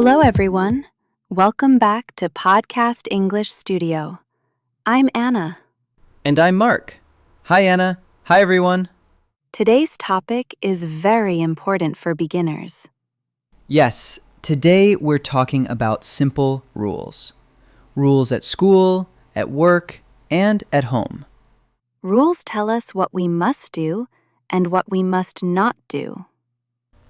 Hello, everyone. Welcome back to Podcast English Studio. I'm Anna. And I'm Mark. Hi, Anna. Hi, everyone. Today's topic is very important for beginners. Yes, today we're talking about simple rules. Rules at school, at work, and at home. Rules tell us what we must do and what we must not do.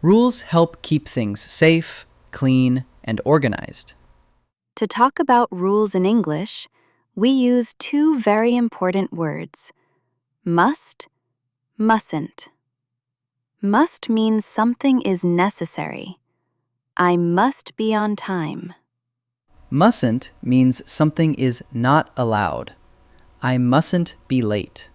Rules help keep things safe, clean, and organized. To talk about rules in English, we use two very important words: must, mustn't. Must means something is necessary. I must be on time. Mustn't means something is not allowed. I mustn't be late.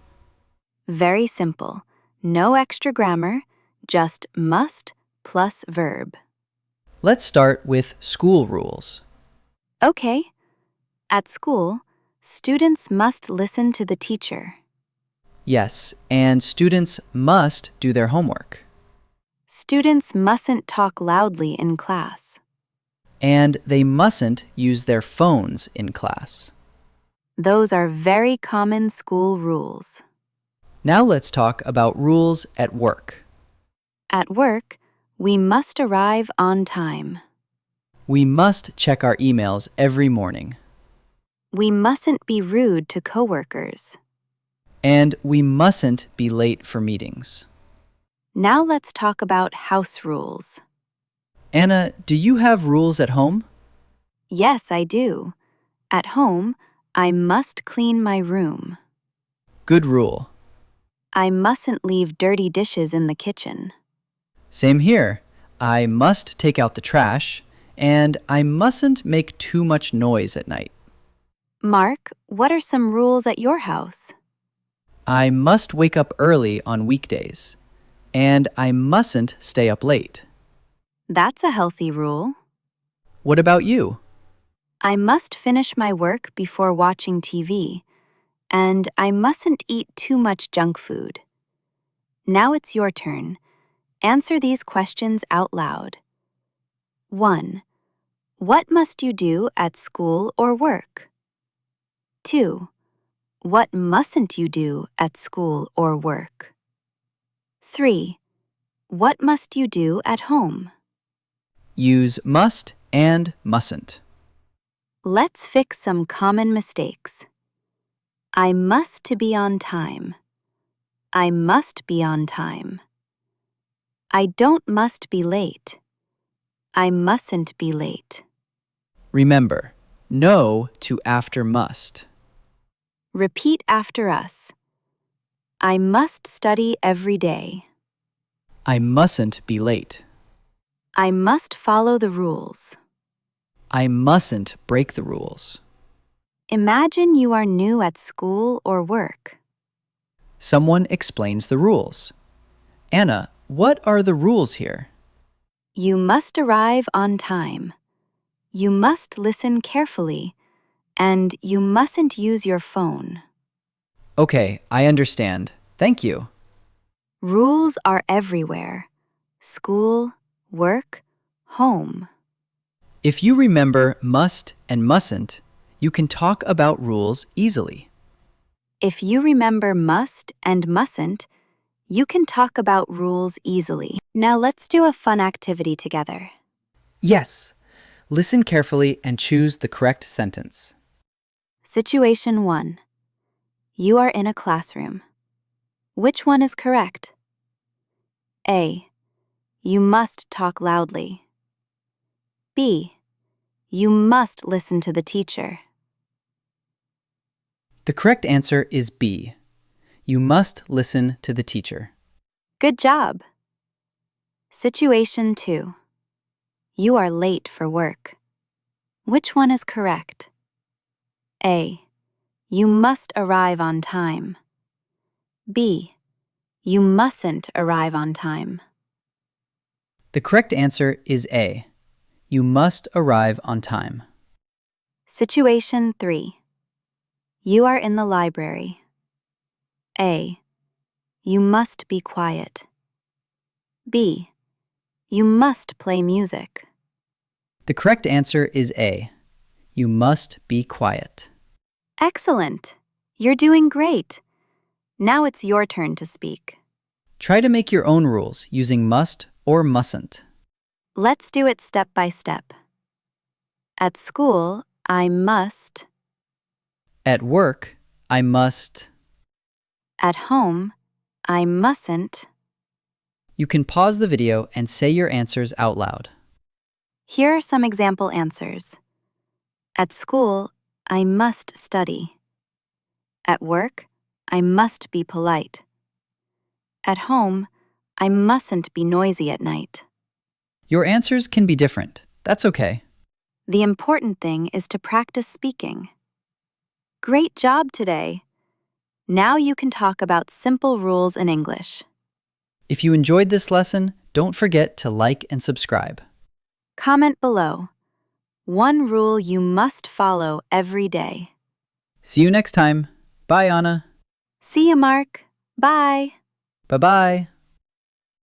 Very simple. No extra grammar, just must plus verb. Let's start with school rules. Okay. At school, students must listen to the teacher. Yes, and students must do their homework. Students mustn't talk loudly in class. And they mustn't use their phones in class. Those are very common school rules. Now let's talk about rules at work. At work, we must arrive on time. We must check our emails every morning. We mustn't be rude to coworkers. And we mustn't be late for meetings. Now let's talk about house rules. Anna, do you have rules at home? Yes, I do. At home, I must clean my room. Good rule. I mustn't leave dirty dishes in the kitchen. Same here. I must take out the trash, and I mustn't make too much noise at night. Mark, what are some rules at your house? I must wake up early on weekdays, and I mustn't stay up late. That's a healthy rule. What about you? I must finish my work before watching TV, and I mustn't eat too much junk food. Now it's your turn. Answer these questions out loud. 1. What must you do at school or work? 2. What mustn't you do at school or work? 3. What must you do at home? Use must and mustn't. Let's fix some common mistakes. I must to be on time. I must be on time. I don't must be late. I mustn't be late. Remember, no to after must. Repeat after us. I must study every day. I mustn't be late. I must follow the rules. I mustn't break the rules. Imagine you are new at school or work. Someone explains the rules. Anna, what are the rules here? You must arrive on time. You must listen carefully. And you mustn't use your phone. Okay, I understand. Thank you. Rules are everywhere. School, work, home. If you remember must and mustn't, you can talk about rules easily. If you remember must and mustn't, you can talk about rules easily. Now let's do a fun activity together. Yes. Listen carefully and choose the correct sentence. Situation 1. You are in a classroom. Which one is correct? A. You must talk loudly. B. You must listen to the teacher. The correct answer is B. You must listen to the teacher. Good job. Situation 2. You are late for work. Which one is correct? A. You must arrive on time. B. You mustn't arrive on time. The correct answer is A. You must arrive on time. Situation 3. You are in the library. A. You must be quiet. B. You must play music. The correct answer is A. You must be quiet. Excellent. You're doing great. Now it's your turn to speak. Try to make your own rules using must or mustn't. Let's do it step by step. At school, I must. At work, I must. At home, I mustn't. You can pause the video and say your answers out loud. Here are some example answers. At school, I must study. At work, I must be polite. At home, I mustn't be noisy at night. Your answers can be different. That's okay. The important thing is to practice speaking. Great job today! Now you can talk about simple rules in English. If you enjoyed this lesson, don't forget to like and subscribe. Comment below. One rule you must follow every day. See you next time. Bye, Anna. See you, Mark. Bye. Bye-bye.